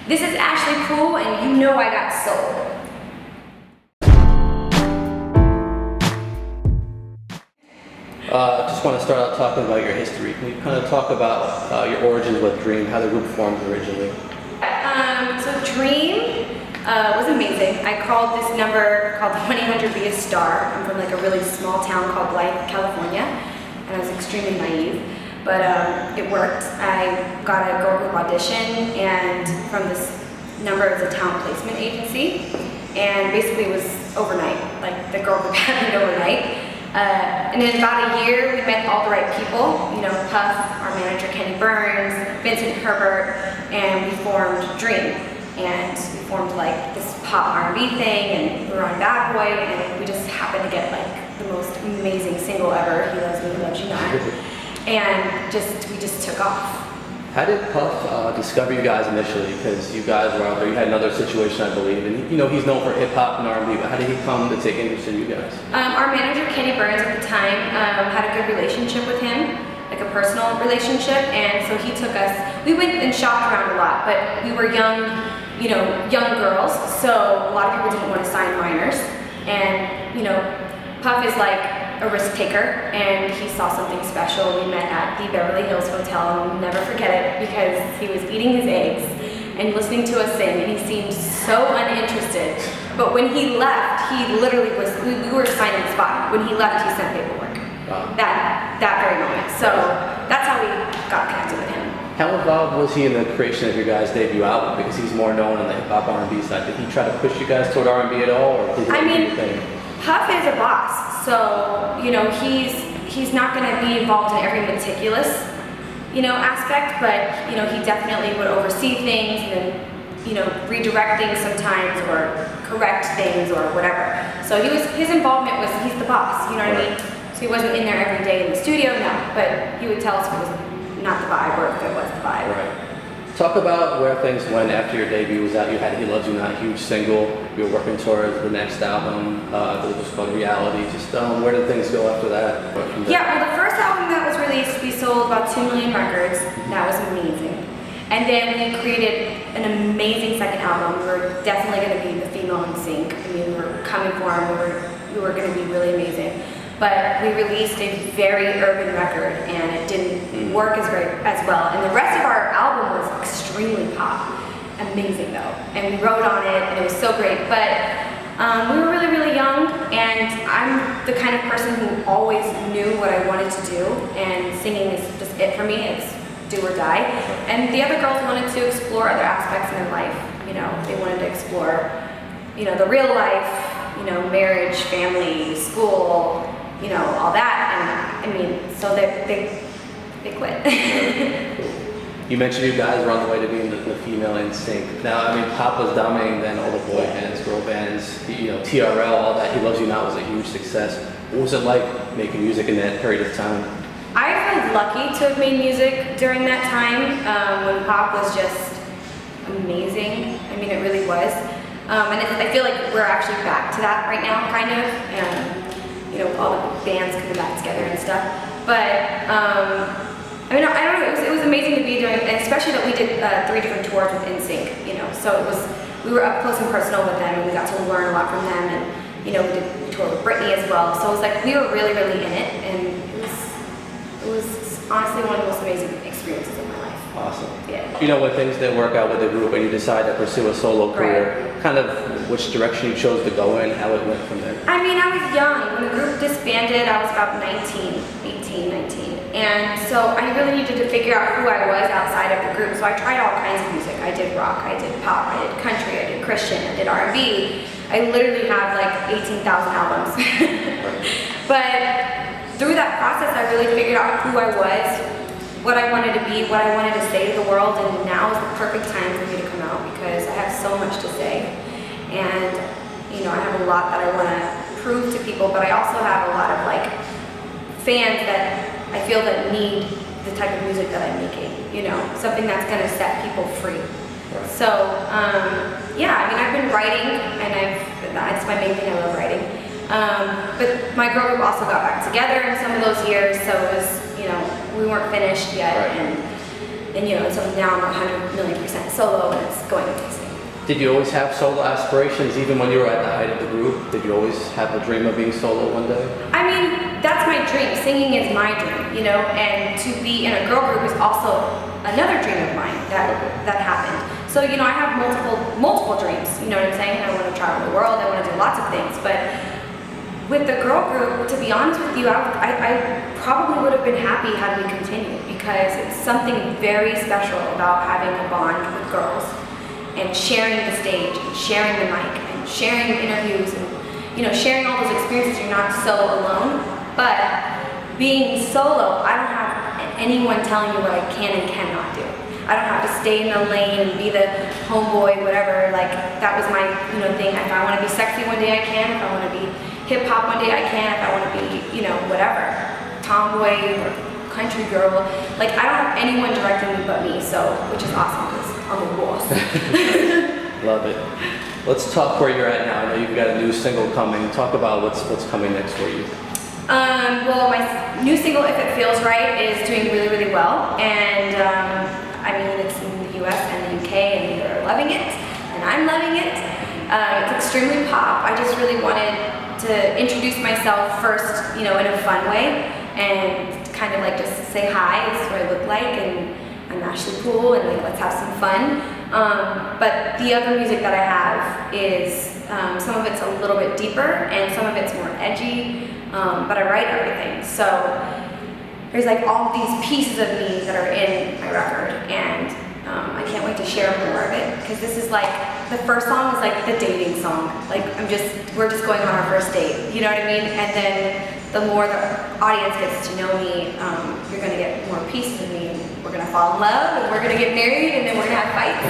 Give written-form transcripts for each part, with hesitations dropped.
This is Ashley Poole, and you know I got soul. Just want to start out talking about your history. Can you kind of talk about your origins with Dream, how the group formed originally? So Dream was amazing. I called this number called 1-800-BE-A-STAR. I'm from like a really small town called Blythe, California, and I was extremely naive. But it worked. I got a girl group audition, and from this number, it was a talent placement agency, and basically it was overnight. Like the girl group happened overnight. And in about a year, we met all the right people. You know, Puff, our manager Kenny Burns, Vincent Herbert, and we formed Dream. And we formed like this pop R&B thing, and we were on Bad Boy, and we just happened to get like the most amazing single ever, He Loves Me, He Loves You Not. And we just took off. How did Puff discover you guys initially? Because you guys were out there, you had another situation, I believe, and you know he's known for hip hop and R&B, but how did he come to take interest in you guys? Our manager Kenny Burns at the time had a good relationship with him, like a personal relationship, and so he took us. We went and shopped around a lot, but we were young girls, so a lot of people didn't want to sign minors, and you know, Puff is like a risk taker, and he saw something special. We met at the Beverly Hills Hotel, and I'll never forget it because he was eating his eggs and listening to us sing, and he seemed so uninterested. But when he left, he literally was, we were signing the spot. When he left, he sent paperwork. Wow. That very moment. So that's how we got connected with him. How involved was he in the creation of your guys' debut album? Because he's more known on the hip hop R&B side. Did he try to push you guys toward R&B at all, or did he do your thing? Puff is a boss, so you know he's not going to be involved in every meticulous, you know, aspect, but you know he definitely would oversee things and you know redirect things sometimes or correct things or whatever. So his involvement was he's the boss, you know what I mean? So he wasn't in there every day in the studio, no, but he would tell us if it was not the vibe or if it was the vibe. Right. Talk about where things went after your debut was out. You had He Loves You Not, a huge single. You were working towards the next album. It was called Reality. Just where did things go after that? Yeah, well, the first album that was released, we sold about 2 million records. That was amazing. And then we created an amazing second album. We were definitely going to be the female in sync. I mean, we were coming for them. We were going to be really amazing. But we released a very urban record, and it didn't work as well. And the rest of our album was extremely pop. Amazing though. And we wrote on it, and it was so great. But we were really, really young, and I'm the kind of person who always knew what I wanted to do, and singing is just it for me. It's do or die. And the other girls wanted to explore other aspects in their life. You know, they wanted to explore, you know, the real life, you know, marriage, family, school, you know, all that, and I mean, so they quit. You mentioned you guys were on the way to being the female in sync. Now, I mean, pop was dominating then, all the boy bands, girl bands, you know, TRL, all that. He Loves You Not was a huge success. What was it like making music in that period of time? I feel lucky to have made music during that time when pop was just amazing. I mean, it really was. And I feel like we're actually back to that right now, kind of. You know, all the bands coming back together and stuff. But I mean, I don't know. It was amazing to be doing, and especially that we did 3 different tours with NSYNC. You know, so we were up close and personal with them, and we got to learn a lot from them. And you know, we toured with Britney as well. So it was like we were really, really in it, and it was honestly one of the most amazing experiences of my life. Awesome. Yeah. You know, when things didn't work out with the group and you decided to pursue a solo career, kind of which direction you chose to go in, how it went from there? I mean, I was young. When the group disbanded, I was about 18, 19. And so I really needed to figure out who I was outside of the group. So I tried all kinds of music. I did rock, I did pop, I did country, I did Christian, I did R&B. I literally have like 18,000 albums. But through that process, I really figured out who I was, what I wanted to be, what I wanted to say to the world, and now is the perfect time for me to come out because I have so much to say. And, you know, I have a lot that I want to prove to people, but I also have a lot of, like, fans that I feel that need the type of music that I'm making, you know, something that's going to set people free. Right. So, yeah, I mean, I've been writing, and that's my main thing, I love writing. But my girl group also got back together in some of those years, so it was, you know, we weren't finished yet, and And so now I'm 100,000,000% solo, and it's going amazing. Did you always have solo aspirations, even when you were at the height of the group? Did you always have a dream of being solo one day? I mean, that's my dream. Singing is my dream, and to be in a girl group is also another dream of mine that happened. So, I have multiple dreams, you know what I'm saying? I want to travel the world, I want to do lots of things, but with the girl group, to be honest with you, I probably would have been happy had we continued, because it's something very special about having a bond with girls and sharing the stage and sharing the mic and sharing interviews and sharing all those experiences. You're not so alone. But being solo, I don't have anyone telling you what I can and cannot do. I don't have to stay in the lane and be the homeboy, whatever. Like, that was my thing. If I want to be sexy one day, I can. If I want to be hip hop one day, I can. If I want to be whatever, tomboy or country girl, like, I don't have anyone directing me but me. So, which is awesome because I'm a boss. Love it. Let's talk where you're at now. I know you've got a new single coming. Talk about what's coming next for you. Well, my new single, If It Feels Right, is doing really, really well. And I mean, it's in the US and the UK, and they're loving it, and I'm loving it. It's extremely pop. I just really wanted to introduce myself first, in a fun way, and kind of like just say hi, this is what I look like, and I'm Ashley Poole, and like, let's have some fun. But the other music that I have is, some of it's a little bit deeper, and some of it's more edgy, but I write everything. So there's like all these pieces of me that are in my record, and I can't wait to share more of it, because this is like, the first song is like the dating song. Like, we're just going on our first date, you know what I mean? And then the more the audience gets to know me, you're gonna get more pieces of me, and we're gonna fall in love, and we're gonna get married, and then we're gonna have fights.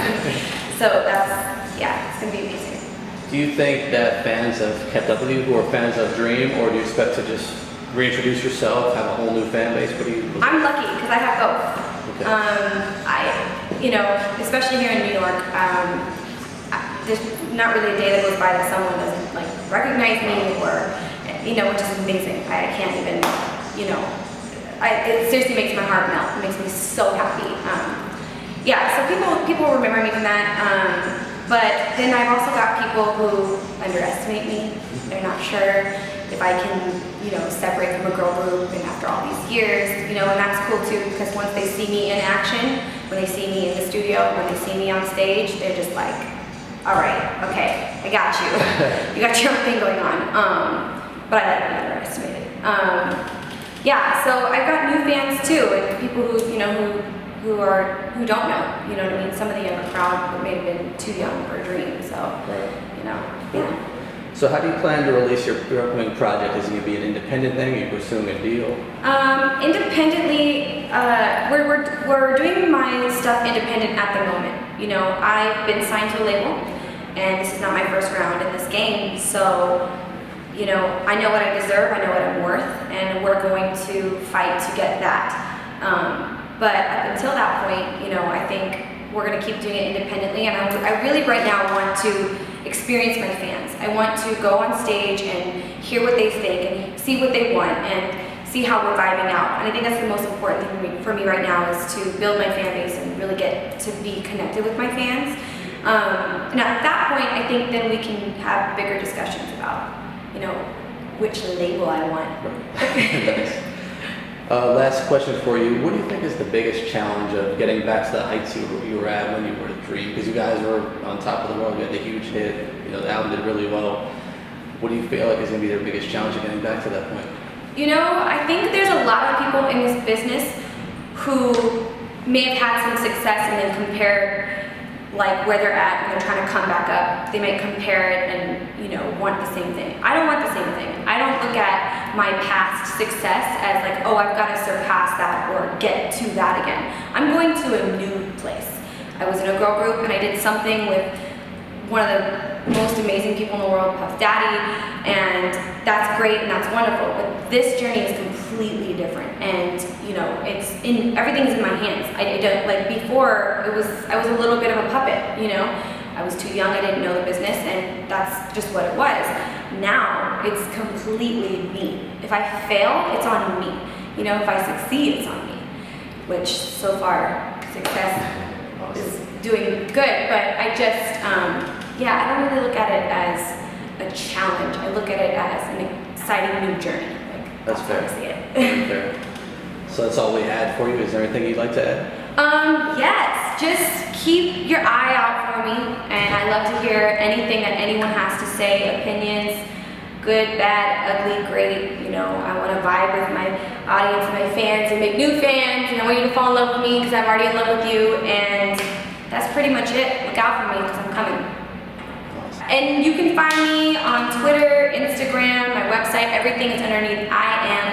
So it's gonna be amazing. Do you think that fans have kept up with you, who are fans of Dream, or do you expect to just reintroduce yourself, have a whole new fan base? I'm lucky because I have both. Okay. Especially here in New York, there's not really a day that goes by that someone doesn't like recognize me, or which is amazing. I can't even, it seriously makes my heart melt. It makes me so happy. So people remember me from that. But then I've also got people who underestimate me. They're not sure if I can, separate from a girl group, and after all these years, and that's cool too, because once they see me in action, when they see me in the studio, when they see me on stage, they're just like, all right, okay, I got you. You got your own thing going on. But I like being underestimated. So I've got new fans too, and people who who don't know. You know what I mean? Some of the younger crowd may have been too young for a Dream. So yeah. So how do you plan to release your upcoming project? Is it going to be an independent thing? Are you pursuing a deal? Independently, we're doing my stuff independent at the moment. I've been signed to a label, and this is not my first round in this game. So, I know what I deserve, I know what I'm worth, and we're going to fight to get that. But up until that point, I think we're going to keep doing it independently, and I really right now want to experience my fans. I want to go on stage and hear what they think and see what they want and see how we're vibing out. And I think that's the most important thing for me right now, is to build my fan base and really get to be connected with my fans. And at that point, I think then we can have bigger discussions about, which label I want. Last question for you. What do you think is the biggest challenge of getting back to the heights you were at when you were a Dream? Because you guys were on top of the world. You had the huge hit. The album did really well. What do you feel like is going to be their biggest challenge of getting back to that point? I think there's a lot of people in this business who may have had some success and then compare like where they're at and they're trying to come back up. They might compare it and want the same thing. I don't want the same thing. I don't look at my past success as like, oh, I've got to surpass that or get to that again. I'm going to a new place. I was in a girl group and I did something with one of the most amazing people in the world, Puff Daddy, and that's great and that's wonderful. But this journey is completely different, and everything's in my hands. I don't like before. I was a little bit of a puppet. I was too young. I didn't know the business, and that's just what it was. Now it's completely me. If I fail, it's on me. If I succeed, it's on me. Which so far success Awesome. is doing good, but I just, yeah, I don't really look at it as a challenge. I look at it as an exciting new journey. Like, That's how fair. I see it. Very fair. So that's all we had for you. Is there anything you'd like to add? Yes, just keep your eye out for me, and I love to hear anything that anyone has to say, opinions, good, bad, ugly, great. You know, I want to vibe with my audience, my fans, and make new fans, and I want you to fall in love with me because I'm already in love with you, and that's pretty much it. Look out for me because I'm coming. Awesome. And you can find me on Twitter, Instagram, my website, everything is underneath I am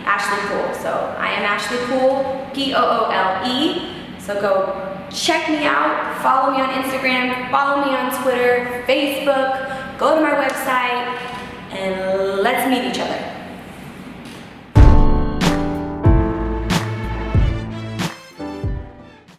Ashley Poole. So I am Ashley Poole, Poole. So go check me out, follow me on Instagram, follow me on Twitter, Facebook, go to my website, and let's meet each other.